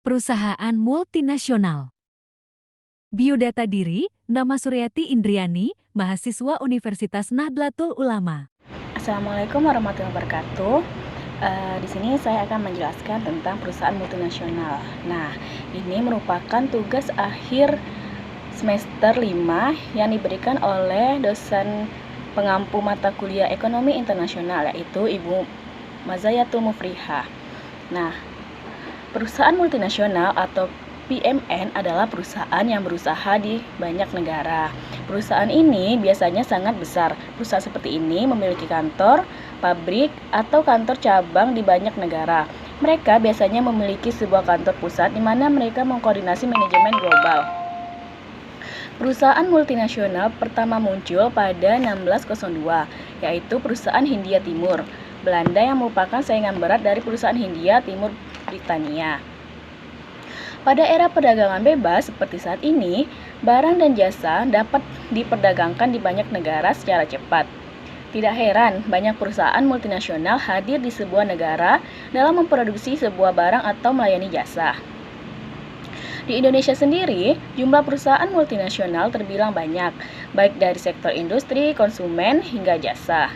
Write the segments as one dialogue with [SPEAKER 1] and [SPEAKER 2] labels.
[SPEAKER 1] Perusahaan multinasional. Biodata diri, nama Suryati Indriani, mahasiswa Universitas Nahdlatul Ulama.
[SPEAKER 2] Assalamualaikum warahmatullahi wabarakatuh. Di sini saya akan menjelaskan tentang perusahaan multinasional. Nah, ini merupakan tugas akhir semester 5 yang diberikan oleh dosen pengampu mata kuliah Ekonomi Internasional, yaitu Ibu Mazayatul Mufrihah. Nah, perusahaan multinasional atau PMN adalah perusahaan yang berusaha di banyak negara. Perusahaan ini biasanya sangat besar. Perusahaan seperti ini memiliki kantor, pabrik, atau kantor cabang di banyak negara. Mereka biasanya memiliki sebuah kantor pusat di mana mereka mengkoordinasi manajemen global. Perusahaan multinasional pertama muncul pada 1602, yaitu perusahaan Hindia Timur, Belanda yang merupakan saingan berat dari perusahaan Hindia Timur Britania. Pada era perdagangan bebas seperti saat ini, barang dan jasa dapat diperdagangkan di banyak negara secara cepat. Tidak heran, banyak perusahaan multinasional hadir di sebuah negara dalam memproduksi sebuah barang atau melayani jasa. Di Indonesia sendiri, jumlah perusahaan multinasional terbilang banyak, baik dari sektor industri, konsumen, hingga jasa.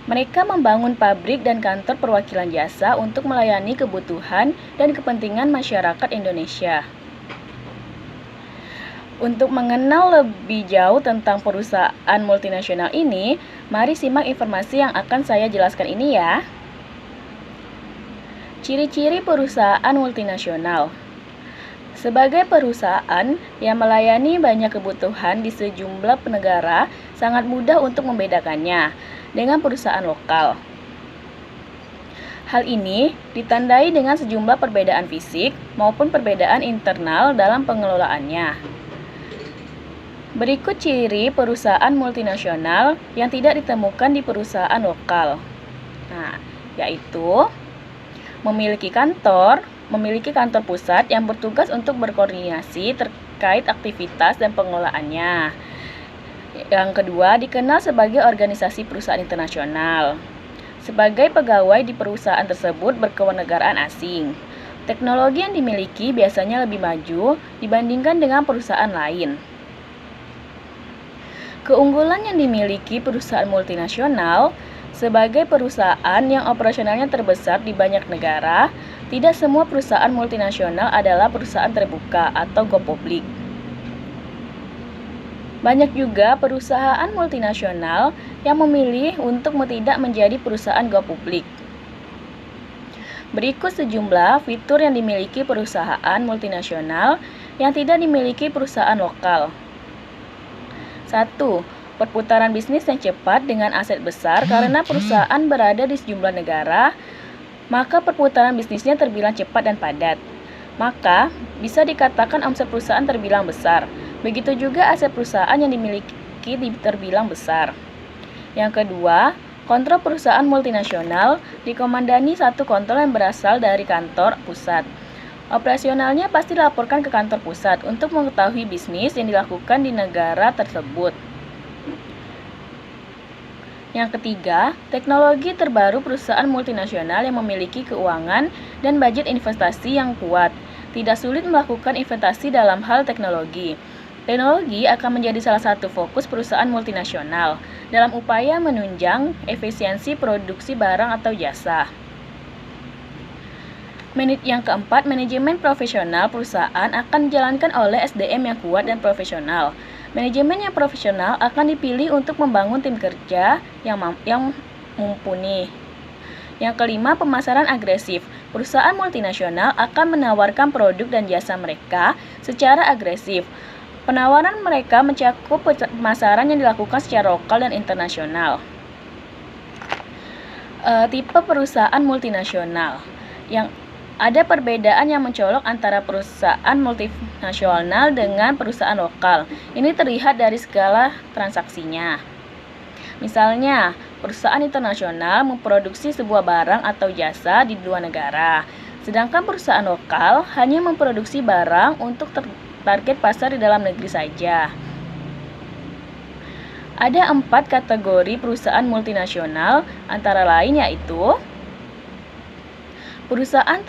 [SPEAKER 2] Mereka membangun pabrik dan kantor perwakilan jasa untuk melayani kebutuhan dan kepentingan masyarakat Indonesia. Untuk mengenal lebih jauh tentang perusahaan multinasional ini, mari simak informasi yang akan saya jelaskan ini ya. Ciri-ciri perusahaan multinasional. Sebagai perusahaan yang melayani banyak kebutuhan di sejumlah negara, sangat mudah untuk membedakannya dengan perusahaan lokal. Hal ini ditandai dengan sejumlah perbedaan fisik maupun perbedaan internal dalam pengelolaannya. Berikut ciri perusahaan multinasional yang tidak ditemukan di perusahaan lokal. Nah, yaitu memiliki kantor pusat yang bertugas untuk berkoordinasi terkait aktivitas dan pengelolaannya. Yang kedua, dikenal sebagai organisasi perusahaan internasional. Sebagai pegawai di perusahaan tersebut berkewarganegaraan asing. Teknologi yang dimiliki biasanya lebih maju dibandingkan dengan perusahaan lain. Keunggulan yang dimiliki perusahaan multinasional. Sebagai perusahaan yang operasionalnya terbesar di banyak negara, tidak semua perusahaan multinasional adalah perusahaan terbuka atau go public. Banyak juga perusahaan multinasional yang memilih untuk tidak menjadi perusahaan go public. Berikut sejumlah fitur yang dimiliki perusahaan multinasional yang tidak dimiliki perusahaan lokal. 1. Perputaran bisnis yang cepat dengan aset besar. Karena perusahaan berada di sejumlah negara, maka perputaran bisnisnya terbilang cepat dan padat. Maka, bisa dikatakan omset perusahaan terbilang besar. Begitu juga aset perusahaan yang dimiliki terbilang besar. Yang kedua, kontrol perusahaan multinasional dikomandani satu kontrol yang berasal dari kantor pusat. Operasionalnya pasti dilaporkan ke kantor pusat untuk mengetahui bisnis yang dilakukan di negara tersebut. Yang ketiga, teknologi terbaru perusahaan multinasional yang memiliki keuangan dan budget investasi yang kuat. Tidak sulit melakukan investasi dalam hal teknologi. Teknologi akan menjadi salah satu fokus perusahaan multinasional dalam upaya menunjang efisiensi produksi barang atau jasa. Yang keempat, manajemen profesional perusahaan akan dijalankan oleh SDM yang kuat dan profesional. Manajemen yang profesional akan dipilih untuk membangun tim kerja yang mumpuni. Yang kelima, pemasaran agresif. Perusahaan multinasional akan menawarkan produk dan jasa mereka secara agresif. Penawaran mereka mencakup pemasaran yang dilakukan secara lokal dan internasional. Tipe perusahaan multinasional. Yang ada perbedaan yang mencolok antara perusahaan multinasional dengan perusahaan lokal. Ini terlihat dari skala transaksinya. Misalnya, perusahaan internasional memproduksi sebuah barang atau jasa di dua negara, sedangkan perusahaan lokal hanya memproduksi barang untuk target pasar di dalam negeri saja. Ada 4 kategori perusahaan multinasional, antara lain yaitu Perusahaan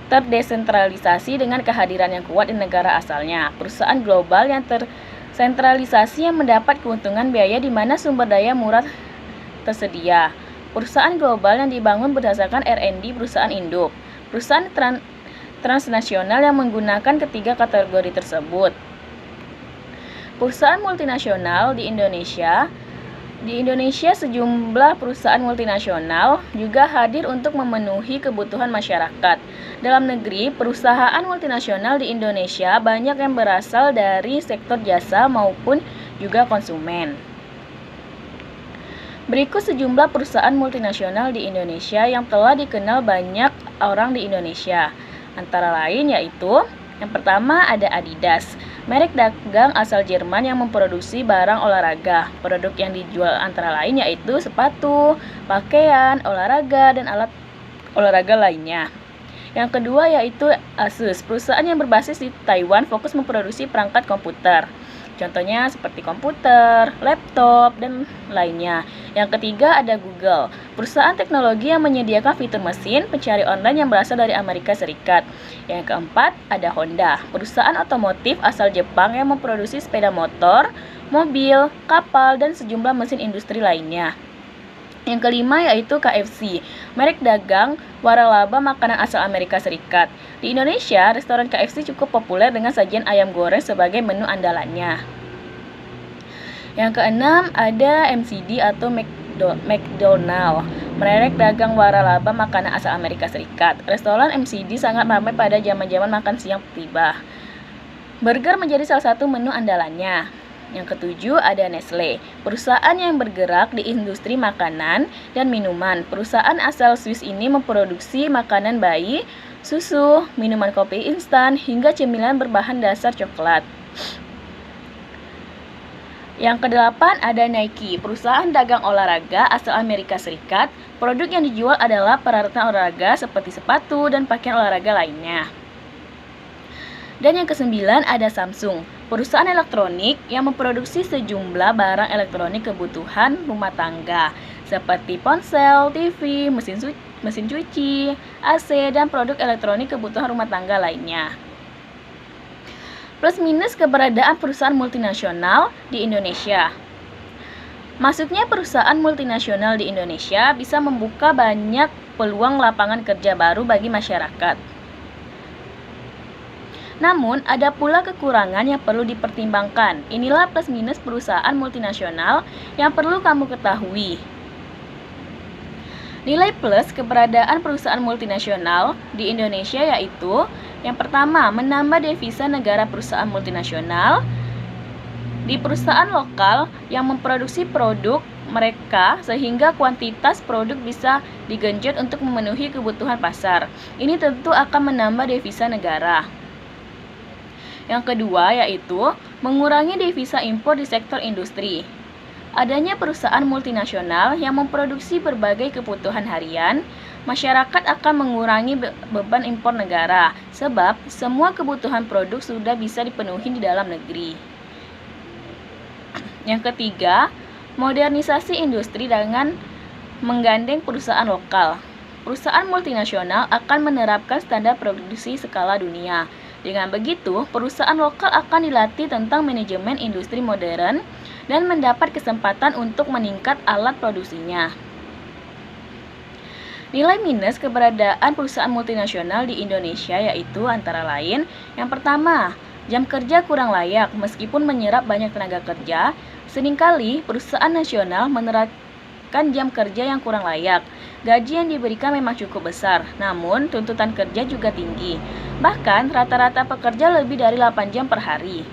[SPEAKER 2] terdesentralisasi dengan kehadiran yang kuat di negara asalnya. Perusahaan global yang tersentralisasi yang mendapat keuntungan biaya di mana sumber daya murah tersedia. Perusahaan global yang dibangun berdasarkan R&D perusahaan induk. Perusahaan transnasional yang menggunakan ketiga kategori tersebut. Perusahaan multinasional di Indonesia. Di Indonesia, sejumlah perusahaan multinasional juga hadir untuk memenuhi kebutuhan masyarakat. Dalam negeri, perusahaan multinasional di Indonesia banyak yang berasal dari sektor jasa maupun juga konsumen. Berikut sejumlah perusahaan multinasional di Indonesia yang telah dikenal banyak orang di Indonesia. Antara lain yaitu, yang pertama ada Adidas, merek dagang asal Jerman yang memproduksi barang olahraga. Produk yang dijual antara lain yaitu sepatu, pakaian, olahraga, dan alat olahraga lainnya. Yang kedua yaitu Asus, perusahaan yang berbasis di Taiwan fokus memproduksi perangkat komputer. Contohnya seperti komputer, laptop, dan lainnya. Yang ketiga ada Google, perusahaan teknologi yang menyediakan fitur mesin pencari online yang berasal dari Amerika Serikat. Yang keempat ada Honda, perusahaan otomotif asal Jepang yang memproduksi sepeda motor, mobil, kapal, dan sejumlah mesin industri lainnya. Yang kelima yaitu KFC, merek dagang waralaba makanan asal Amerika Serikat. Di Indonesia, restoran KFC cukup populer dengan sajian ayam goreng sebagai menu andalannya. Yang keenam ada McD atau McDonald, merek dagang waralaba makanan asal Amerika Serikat. Restoran McD sangat ramai pada zaman-zaman makan siang tiba. Burger menjadi salah satu menu andalannya. Yang ketujuh ada Nestle, perusahaan yang bergerak di industri makanan dan minuman. Perusahaan asal Swiss ini memproduksi makanan bayi, susu, minuman kopi instan, hingga cemilan berbahan dasar coklat. Yang kedelapan ada Nike, perusahaan dagang olahraga asal Amerika Serikat. Produk yang dijual adalah peralatan olahraga seperti sepatu dan pakaian olahraga lainnya. Dan yang kesembilan ada Samsung, perusahaan elektronik yang memproduksi sejumlah barang elektronik kebutuhan rumah tangga seperti ponsel, TV, mesin cuci, AC, dan produk elektronik kebutuhan rumah tangga lainnya. Plus minus keberadaan perusahaan multinasional di Indonesia. Masuknya perusahaan multinasional di Indonesia bisa membuka banyak peluang lapangan kerja baru bagi masyarakat. Namun, ada pula kekurangan yang perlu dipertimbangkan. Inilah plus minus perusahaan multinasional yang perlu kamu ketahui. Nilai plus keberadaan perusahaan multinasional di Indonesia yaitu, yang pertama, menambah devisa negara perusahaan multinasional di perusahaan lokal yang memproduksi produk mereka sehingga kuantitas produk bisa digenjot untuk memenuhi kebutuhan pasar. Ini tentu akan menambah devisa negara. Yang kedua yaitu mengurangi devisa impor di sektor industri. Adanya perusahaan multinasional yang memproduksi berbagai kebutuhan harian, masyarakat akan mengurangi beban impor negara sebab semua kebutuhan produk sudah bisa dipenuhi di dalam negeri. Yang ketiga, modernisasi industri dengan menggandeng perusahaan lokal. Perusahaan multinasional akan menerapkan standar produksi skala dunia. Dengan begitu, perusahaan lokal akan dilatih tentang manajemen industri modern dan mendapat kesempatan untuk meningkat alat produksinya. Nilai minus keberadaan perusahaan multinasional di Indonesia yaitu antara lain, yang pertama, jam kerja kurang layak meskipun menyerap banyak tenaga kerja. Seringkali perusahaan nasional menerapkan jam kerja yang kurang layak. Gaji yang diberikan memang cukup besar, namun tuntutan kerja juga tinggi. Bahkan rata-rata pekerja lebih dari 8 jam per hari.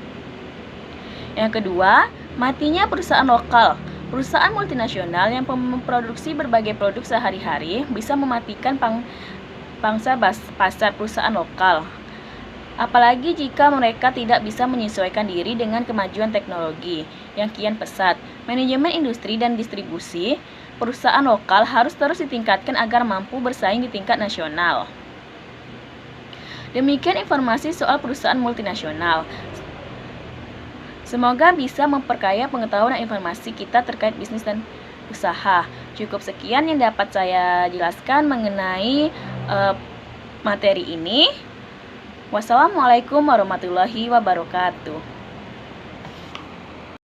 [SPEAKER 2] Yang kedua, matinya perusahaan lokal. Perusahaan multinasional yang memproduksi berbagai produk sehari-hari bisa mematikan pangsa pasar perusahaan lokal. Apalagi jika mereka tidak bisa menyesuaikan diri dengan kemajuan teknologi yang kian pesat. Manajemen industri dan distribusi perusahaan lokal harus terus ditingkatkan agar mampu bersaing di tingkat nasional. Demikian informasi soal perusahaan multinasional. Semoga bisa memperkaya pengetahuan dan informasi kita terkait bisnis dan usaha. Cukup sekian yang dapat saya jelaskan mengenai materi ini. Wassalamualaikum warahmatullahi wabarakatuh.